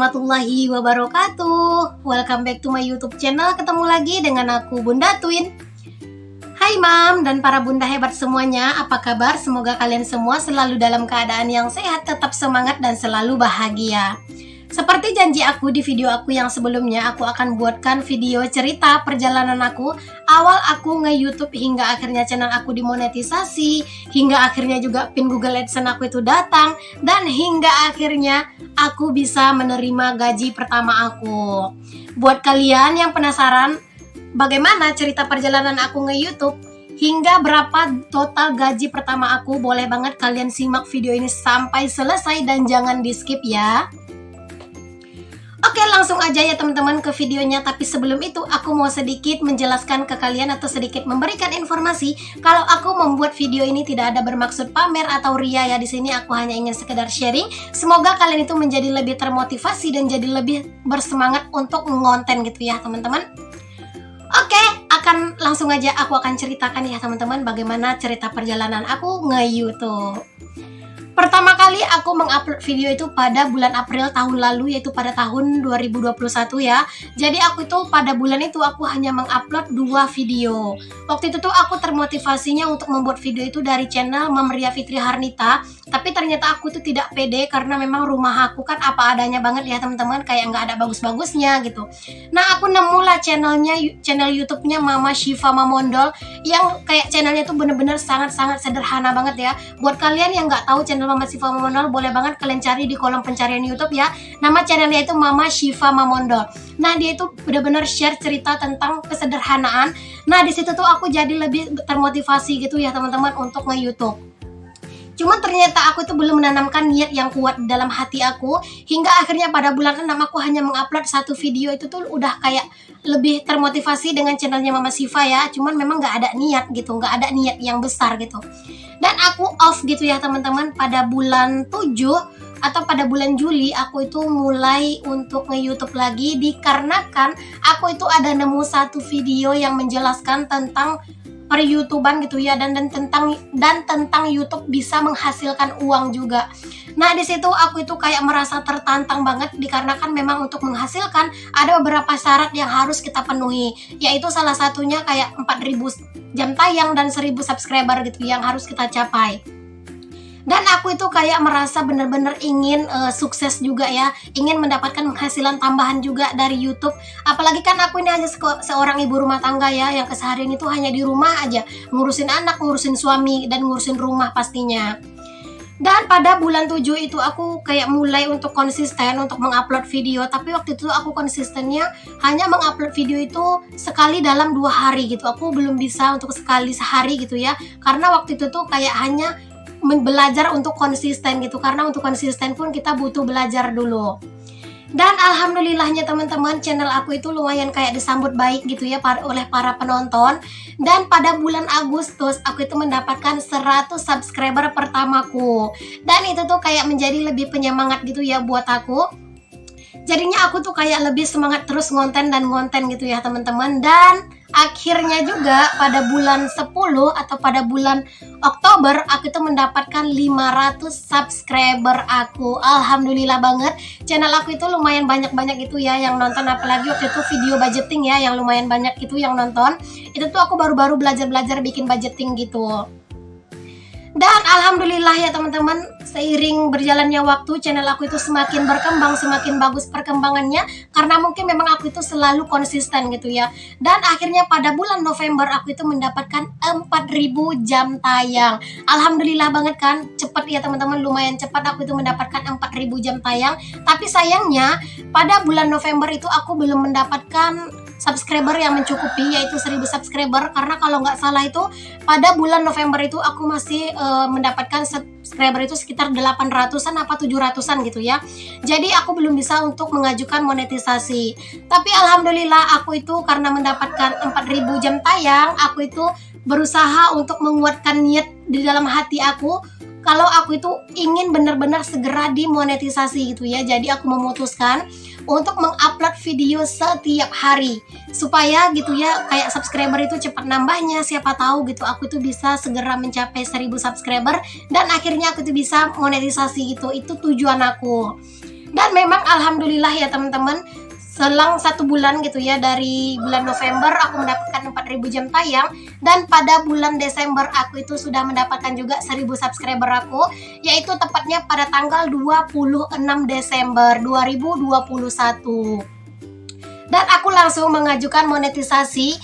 warahmatullahi wabarakatuh. Welcome back to my YouTube channel. Ketemu lagi dengan aku Bunda Twin. Hai Mam dan para bunda hebat semuanya. Apa kabar? Semoga kalian semua selalu dalam keadaan yang sehat, tetap semangat dan selalu bahagia. Seperti janji aku di video aku yang sebelumnya, aku akan buatkan video cerita perjalanan aku awal aku nge-YouTube hingga akhirnya channel aku dimonetisasi, hingga akhirnya juga pin Google AdSense aku itu datang, dan hingga akhirnya aku bisa menerima gaji pertama aku. Buat kalian yang penasaran bagaimana cerita perjalanan aku nge-YouTube hingga berapa total gaji pertama aku, boleh banget kalian simak video ini sampai selesai dan jangan di skip ya. Oke, langsung aja ya teman-teman ke videonya. Tapi sebelum itu aku mau sedikit menjelaskan ke kalian atau sedikit memberikan informasi kalau aku membuat video ini tidak ada bermaksud pamer atau ria ya. Di sini aku hanya ingin sekedar sharing. Semoga kalian itu menjadi lebih termotivasi dan jadi lebih bersemangat untuk ngonten gitu ya teman-teman. Oke, langsung aja aku akan ceritakan ya teman-teman bagaimana cerita perjalanan aku nge-YouTube. Pertama kali aku mengupload video itu pada bulan April tahun lalu, yaitu pada tahun 2021 ya. Jadi aku itu pada bulan itu aku hanya mengupload 2 video. Waktu itu tuh aku termotivasinya untuk membuat video itu dari channel Mama Ria Fitri Harnita. Tapi ternyata aku tuh tidak pede karena memang rumah aku kan apa adanya banget ya teman-teman, kayak nggak ada bagus-bagusnya gitu. Nah aku nemulah channel YouTube-nya Mama Syifa Mamondol yang kayak channelnya tuh bener-bener sangat-sangat sederhana banget ya. Buat kalian yang nggak tahu channel Mama Syifa Mamondol, boleh banget kalian cari di kolom pencarian YouTube ya. Nama channelnya itu Mama Syifa Mamondol. Nah dia itu benar-benar share cerita tentang kesederhanaan. Nah di situ tuh aku jadi lebih termotivasi gitu ya teman-teman untuk nge-YouTube. Cuman ternyata aku itu belum menanamkan niat yang kuat dalam hati aku, hingga akhirnya pada bulan 6 aku hanya mengupload 1 video. Itu tuh udah kayak lebih termotivasi dengan channelnya Mama Syifa ya. Cuman memang nggak ada niat gitu, nggak ada niat yang besar gitu. Dan aku off gitu ya teman-teman pada bulan 7 atau pada bulan Juli aku itu mulai untuk nge-YouTube lagi, dikarenakan aku itu ada nemu 1 video yang menjelaskan tentang per-YouTuban gitu ya, dan tentang YouTube bisa menghasilkan uang juga. Nah di situ aku itu kayak merasa tertantang banget, dikarenakan memang untuk menghasilkan ada beberapa syarat yang harus kita penuhi, yaitu salah satunya kayak 4.000 jam tayang dan 1.000 subscriber gitu yang harus kita capai. Dan aku itu kayak merasa bener-bener ingin sukses juga ya, ingin mendapatkan penghasilan tambahan juga dari YouTube. Apalagi kan aku ini hanya seorang ibu rumah tangga ya, yang keseharian itu hanya di rumah aja, ngurusin anak, ngurusin suami, dan ngurusin rumah pastinya. Dan pada bulan 7 itu aku kayak mulai untuk konsisten untuk mengupload video. Tapi waktu itu aku konsistennya hanya mengupload video itu sekali dalam 2 hari gitu. Aku belum bisa untuk sekali sehari gitu ya, karena waktu itu tuh kayak hanya belajar untuk konsisten gitu, karena untuk konsisten pun kita butuh belajar dulu. Dan alhamdulillahnya teman-teman, channel aku itu lumayan kayak disambut baik gitu ya oleh para penonton. Dan pada bulan Agustus aku itu mendapatkan 100 subscriber pertamaku. Dan itu tuh kayak menjadi lebih penyemangat gitu ya buat aku. Jadinya aku tuh kayak lebih semangat terus ngonten gitu ya teman-teman. Dan akhirnya juga pada bulan 10 atau pada bulan Oktober aku itu mendapatkan 500 subscriber aku. Alhamdulillah banget, channel aku itu lumayan banyak itu ya yang nonton. Apalagi waktu itu video budgeting ya, yang lumayan banyak itu yang nonton. Itu tuh aku baru-baru belajar bikin budgeting gitu. Dan alhamdulillah ya teman-teman, seiring berjalannya waktu channel aku itu semakin berkembang, semakin bagus perkembangannya, karena mungkin memang aku itu selalu konsisten gitu ya. Dan akhirnya pada bulan November aku itu mendapatkan 4.000 jam tayang. Alhamdulillah banget kan, cepat ya teman-teman, lumayan cepat aku itu mendapatkan 4.000 jam tayang. Tapi sayangnya pada bulan November itu aku belum mendapatkan subscriber yang mencukupi, yaitu 1.000 subscriber, karena kalau nggak salah itu pada bulan November itu aku masih mendapatkan subscriber itu sekitar 800-an apa 700-an gitu ya. Jadi aku belum bisa untuk mengajukan monetisasi. Tapi alhamdulillah aku itu karena mendapatkan 4.000 jam tayang, aku itu berusaha untuk menguatkan niat di dalam hati aku kalau aku itu ingin benar-benar segera dimonetisasi gitu ya. Jadi aku memutuskan untuk mengupload video setiap hari supaya gitu ya, kayak subscriber itu cepat nambahnya. Siapa tahu gitu aku tuh bisa segera mencapai 1.000 subscriber dan akhirnya aku tuh bisa monetisasi gitu. Itu tujuan aku. Dan memang alhamdulillah ya teman-teman, selang 1 bulan gitu ya, dari bulan November aku mendapatkan 4.000 jam tayang, dan pada bulan Desember aku itu sudah mendapatkan juga 1.000 subscriber aku, yaitu tepatnya pada tanggal 26 Desember 2021. Dan aku langsung mengajukan monetisasi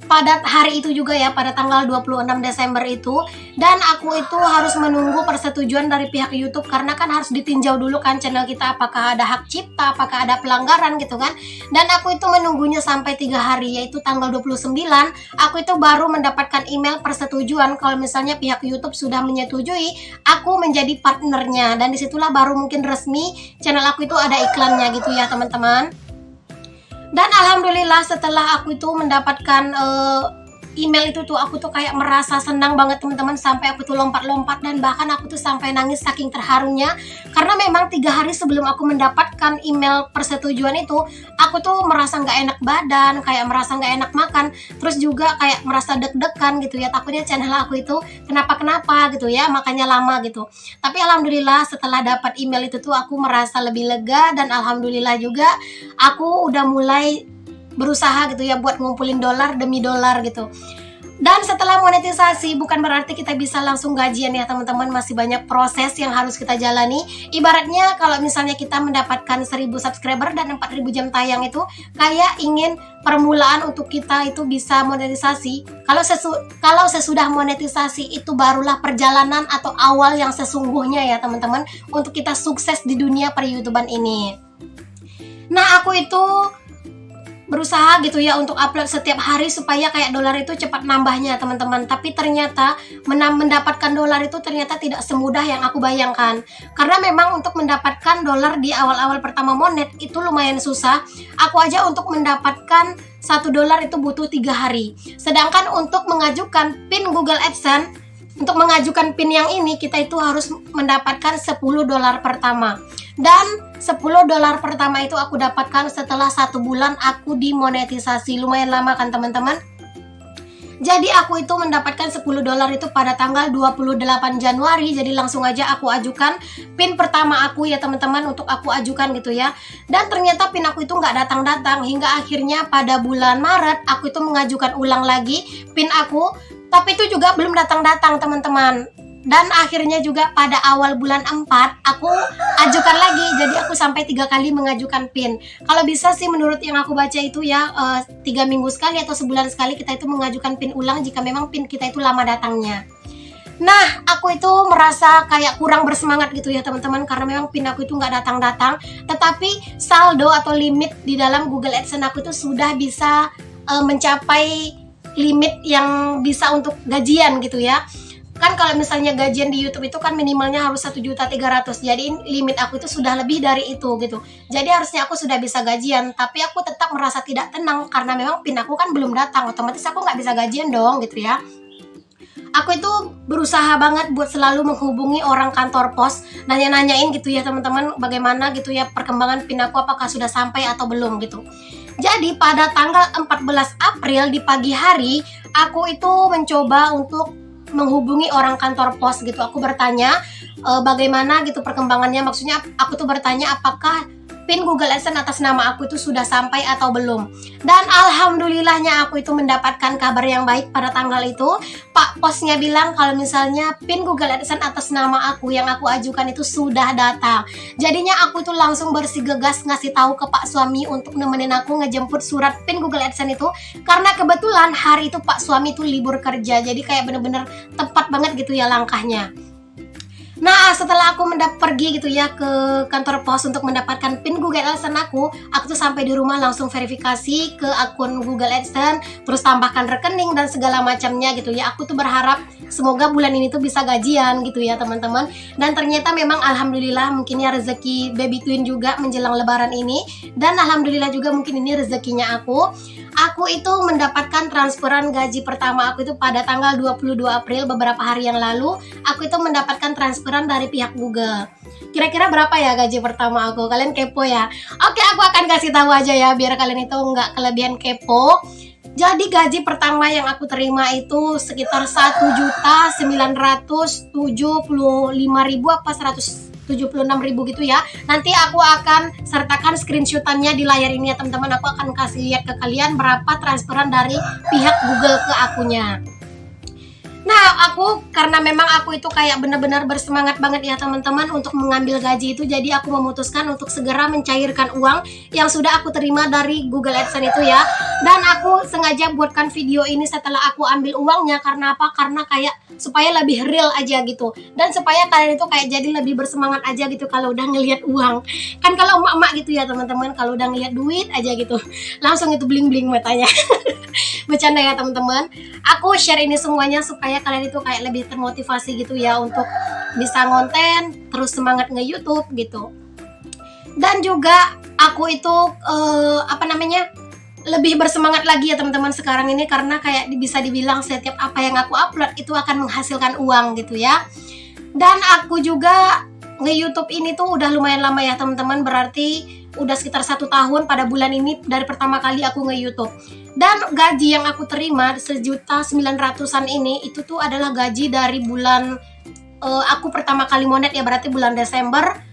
pada hari itu juga ya, pada tanggal 26 Desember itu. Dan aku itu harus menunggu persetujuan dari pihak YouTube, karena kan harus ditinjau dulu kan channel kita apakah ada hak cipta, apakah ada pelanggaran gitu kan. Dan aku itu menunggunya sampai 3 hari, yaitu tanggal 29 aku itu baru mendapatkan email persetujuan kalau misalnya pihak YouTube sudah menyetujui aku menjadi partnernya. Dan disitulah baru mungkin resmi channel aku itu ada iklannya gitu ya teman-teman. Dan alhamdulillah setelah aku itu mendapatkan email itu tuh, aku tuh kayak merasa senang banget teman-teman, sampai aku tuh lompat-lompat, dan bahkan aku tuh sampai nangis saking terharunya. Karena memang 3 hari sebelum aku mendapatkan email persetujuan itu, aku tuh merasa nggak enak badan, kayak merasa nggak enak makan, terus juga kayak merasa deg-degan gitu ya, takutnya channel aku itu kenapa-kenapa gitu ya, makanya lama gitu. Tapi alhamdulillah setelah dapat email itu tuh aku merasa lebih lega, dan alhamdulillah juga aku udah mulai berusaha gitu ya buat ngumpulin dolar demi dolar gitu. Dan setelah monetisasi bukan berarti kita bisa langsung gajian ya teman-teman, masih banyak proses yang harus kita jalani. Ibaratnya kalau misalnya kita mendapatkan 1.000 subscriber dan 4.000 jam tayang itu kayak ingin permulaan untuk kita itu bisa monetisasi. Kalau sesudah monetisasi itu barulah perjalanan atau awal yang sesungguhnya ya teman-teman, untuk kita sukses di dunia per-YouTuber ini. Nah, aku itu berusaha gitu ya untuk upload setiap hari supaya kayak dolar itu cepat nambahnya teman-teman. Tapi ternyata mendapatkan dolar itu ternyata tidak semudah yang aku bayangkan. Karena memang untuk mendapatkan dolar di awal-awal pertama monet itu lumayan susah. Aku aja untuk mendapatkan 1 dolar itu butuh 3 hari. Sedangkan untuk mengajukan PIN Google AdSense, untuk mengajukan PIN yang ini kita itu harus mendapatkan 10 dolar pertama. Dan 10 dolar pertama itu aku dapatkan setelah 1 bulan aku dimonetisasi. Lumayan lama kan teman-teman. Jadi aku itu mendapatkan 10 dolar itu pada tanggal 28 Januari. Jadi langsung aja aku ajukan PIN pertama aku ya teman-teman, untuk aku ajukan gitu ya. Dan ternyata PIN aku itu nggak datang-datang, hingga akhirnya pada bulan Maret aku itu mengajukan ulang lagi PIN aku, tapi itu juga belum datang-datang teman-teman. Dan akhirnya juga pada awal bulan 4 aku ajukan lagi. Jadi aku sampai 3 kali mengajukan PIN. Kalau bisa sih menurut yang aku baca itu ya 3 minggu sekali atau sebulan sekali kita itu mengajukan PIN ulang jika memang PIN kita itu lama datangnya. Nah, aku itu merasa kayak kurang bersemangat gitu ya teman-teman, karena memang PIN aku itu nggak datang-datang. Tetapi saldo atau limit di dalam Google AdSense aku itu sudah bisa mencapai limit yang bisa untuk gajian gitu ya. Kan kalau misalnya gajian di YouTube itu kan minimalnya harus 1.300.000. Jadi limit aku itu sudah lebih dari itu gitu. Jadi harusnya aku sudah bisa gajian, tapi aku tetap merasa tidak tenang karena memang PIN aku kan belum datang. Otomatis aku nggak bisa gajian dong gitu ya. Aku itu berusaha banget buat selalu menghubungi orang kantor pos, nanya-nanyain gitu ya teman-teman, bagaimana gitu ya perkembangan PIN aku, apakah sudah sampai atau belum gitu. Jadi pada tanggal 14 April di pagi hari, aku itu mencoba untuk menghubungi orang kantor pos gitu. Aku bertanya bagaimana gitu perkembangannya, maksudnya aku tuh bertanya apakah PIN Google AdSense atas nama aku itu sudah sampai atau belum. Dan alhamdulillahnya aku itu mendapatkan kabar yang baik pada tanggal itu. Pak posnya bilang kalau misalnya PIN Google AdSense atas nama aku yang aku ajukan itu sudah datang. Jadinya aku itu langsung bersikeras ngasih tahu ke Pak suami untuk nemenin aku ngejemput surat PIN Google AdSense itu, karena kebetulan hari itu Pak suami itu libur kerja. Jadi kayak bener-bener tepat banget gitu ya langkahnya. Nah, setelah aku pergi gitu ya ke kantor pos untuk mendapatkan PIN Google AdSense aku tuh sampai di rumah langsung verifikasi ke akun Google AdSense, terus tambahkan rekening dan segala macamnya gitu ya. Aku tuh berharap semoga bulan ini tuh bisa gajian gitu ya teman-teman. Dan ternyata memang alhamdulillah mungkin ya rezeki baby twin juga menjelang lebaran ini. Dan alhamdulillah juga mungkin ini rezekinya aku. Aku itu mendapatkan transferan gaji pertama aku itu pada tanggal 22 April beberapa hari yang lalu. Aku itu mendapatkan transferan dari pihak Google. Kira-kira berapa ya gaji pertama aku? Kalian kepo ya? Oke, aku akan kasih tahu aja ya biar kalian itu nggak kelebihan kepo. Jadi gaji pertama yang aku terima itu sekitar 1.975.000 apa 100 76.000 gitu ya. Nanti aku akan sertakan screenshotannya di layar ini ya teman-teman. Aku akan kasih lihat ke kalian berapa transferan dari pihak Google ke akunnya. Nah, karena memang aku itu kayak benar-benar bersemangat banget ya teman-teman untuk mengambil gaji itu, jadi aku memutuskan untuk segera mencairkan uang yang sudah aku terima dari Google AdSense itu ya. Dan aku sengaja buatkan video ini setelah aku ambil uangnya, karena apa? Karena kayak supaya lebih real aja gitu, dan supaya kalian itu kayak jadi lebih bersemangat aja gitu kalau udah ngelihat uang. Kan kalau emak-emak gitu ya teman-teman, kalau udah ngelihat duit aja gitu langsung itu bling-bling matanya. Bercanda ya teman-teman. Aku share ini semuanya supaya kalian itu kayak lebih termotivasi gitu ya untuk bisa ngonten, terus semangat nge-YouTube gitu. Dan juga aku itu lebih bersemangat lagi ya teman-teman sekarang ini, karena kayak bisa dibilang setiap apa yang aku upload itu akan menghasilkan uang gitu ya. Dan aku juga nge-YouTube ini tuh udah lumayan lama ya teman-teman, berarti udah sekitar 1 tahun pada bulan ini dari pertama kali aku nge-YouTube. Dan gaji yang aku terima 1.900.000-an ini itu tuh adalah gaji dari bulan aku pertama kali monet ya, berarti bulan Desember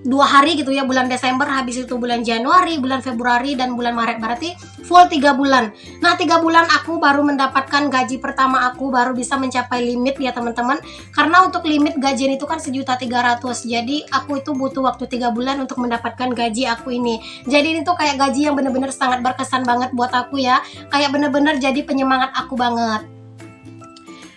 2 hari gitu ya, bulan Desember, habis itu bulan Januari, bulan Februari, dan bulan Maret, berarti full 3 bulan. Nah 3 bulan aku baru mendapatkan gaji pertama, aku baru bisa mencapai limit ya teman-teman, karena untuk limit gajian itu kan 1.300.000, jadi aku itu butuh waktu 3 bulan untuk mendapatkan gaji aku ini. Jadi ini tuh kayak gaji yang bener-bener sangat berkesan banget buat aku ya, kayak bener-bener jadi penyemangat aku banget.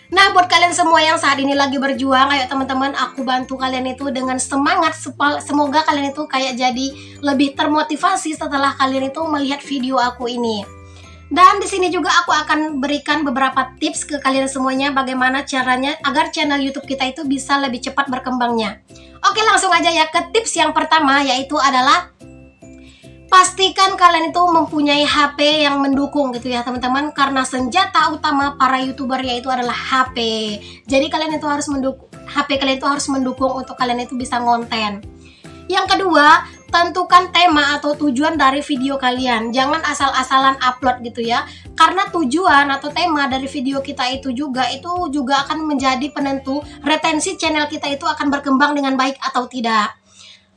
Nah, buat kalian semua yang saat ini lagi berjuang, ayo teman-teman, aku bantu kalian itu dengan semangat. Semoga kalian itu kayak jadi lebih termotivasi setelah kalian itu melihat video aku ini. Dan di sini juga aku akan berikan beberapa tips ke kalian semuanya bagaimana caranya agar channel YouTube kita itu bisa lebih cepat berkembangnya. Oke, langsung aja ya ke tips yang pertama, yaitu adalah pastikan kalian itu mempunyai HP yang mendukung gitu ya teman-teman, karena senjata utama para YouTuber yaitu adalah HP. Jadi kalian itu harus mendukung, HP kalian itu harus mendukung untuk kalian itu bisa ngonten. Yang kedua, tentukan tema atau tujuan dari video kalian. Jangan asal-asalan upload gitu ya, karena tujuan atau tema dari video kita itu juga akan menjadi penentu retensi channel kita itu akan berkembang dengan baik atau tidak.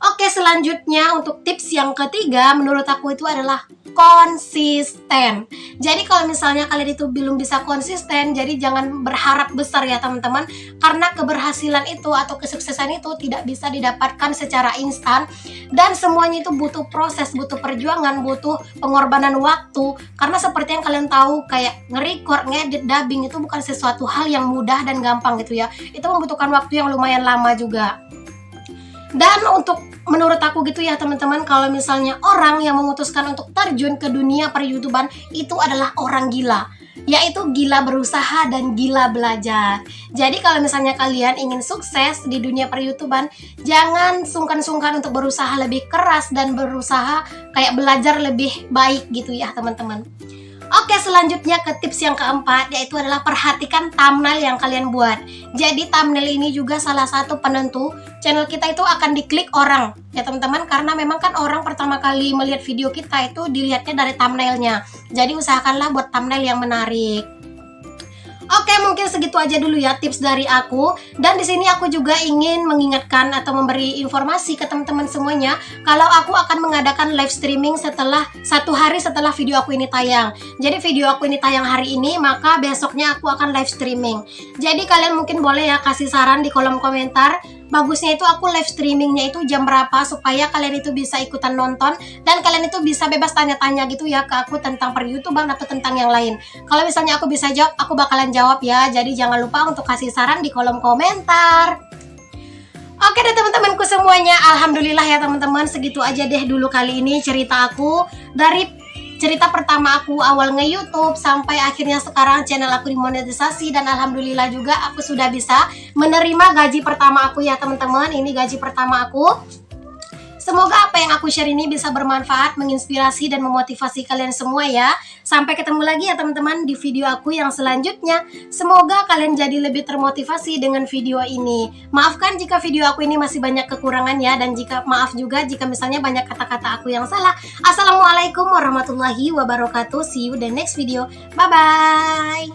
Oke, selanjutnya untuk tips yang ketiga menurut aku itu adalah konsisten. Jadi kalau misalnya kalian itu belum bisa konsisten, jadi jangan berharap besar ya teman-teman, karena keberhasilan itu atau kesuksesan itu tidak bisa didapatkan secara instan, dan semuanya itu butuh proses, butuh perjuangan, butuh pengorbanan waktu. Karena seperti yang kalian tahu, kayak nge-record, ngedit, dubbing itu bukan sesuatu hal yang mudah dan gampang gitu ya. Itu membutuhkan waktu yang lumayan lama juga. Dan menurut aku gitu ya teman-teman, kalau misalnya orang yang memutuskan untuk terjun ke dunia per-YouTuban itu adalah orang gila, yaitu gila berusaha dan gila belajar. Jadi kalau misalnya kalian ingin sukses di dunia per-YouTuban, jangan sungkan-sungkan untuk berusaha lebih keras dan berusaha kayak belajar lebih baik gitu ya teman-teman. Oke, selanjutnya ke tips yang keempat, yaitu adalah perhatikan thumbnail yang kalian buat. Jadi thumbnail ini juga salah satu penentu channel kita itu akan diklik orang ya teman-teman, karena memang kan orang pertama kali melihat video kita itu dilihatnya dari thumbnailnya. Jadi usahakanlah buat thumbnail yang menarik. Oke, mungkin segitu aja dulu ya tips dari aku. Dan di sini aku juga ingin mengingatkan atau memberi informasi ke teman-teman semuanya kalau aku akan mengadakan live streaming setelah 1 hari setelah video aku ini tayang. Jadi video aku ini tayang hari ini, maka besoknya aku akan live streaming. Jadi kalian mungkin boleh ya kasih saran di kolom komentar, bagusnya itu aku live streamingnya itu jam berapa supaya kalian itu bisa ikutan nonton dan kalian itu bisa bebas tanya-tanya gitu ya ke aku tentang per-YouTuban atau tentang yang lain. Kalau misalnya aku bisa jawab, aku bakalan jawab ya. Jadi jangan lupa untuk kasih saran di kolom komentar. Oke deh teman-temanku semuanya, alhamdulillah ya teman-teman, segitu aja deh dulu kali ini cerita aku dari cerita pertama aku awal nge-YouTube sampai akhirnya sekarang channel aku dimonetisasi, dan alhamdulillah juga aku sudah bisa menerima gaji pertama aku ya teman-teman. Ini gaji pertama aku. Semoga apa yang aku share ini bisa bermanfaat, menginspirasi, dan memotivasi kalian semua ya. Sampai ketemu lagi ya teman-teman di video aku yang selanjutnya. Semoga kalian jadi lebih termotivasi dengan video ini. Maafkan jika video aku ini masih banyak kekurangannya, dan maaf juga jika misalnya banyak kata-kata aku yang salah. Assalamualaikum warahmatullahi wabarakatuh. See you the next video. Bye-bye.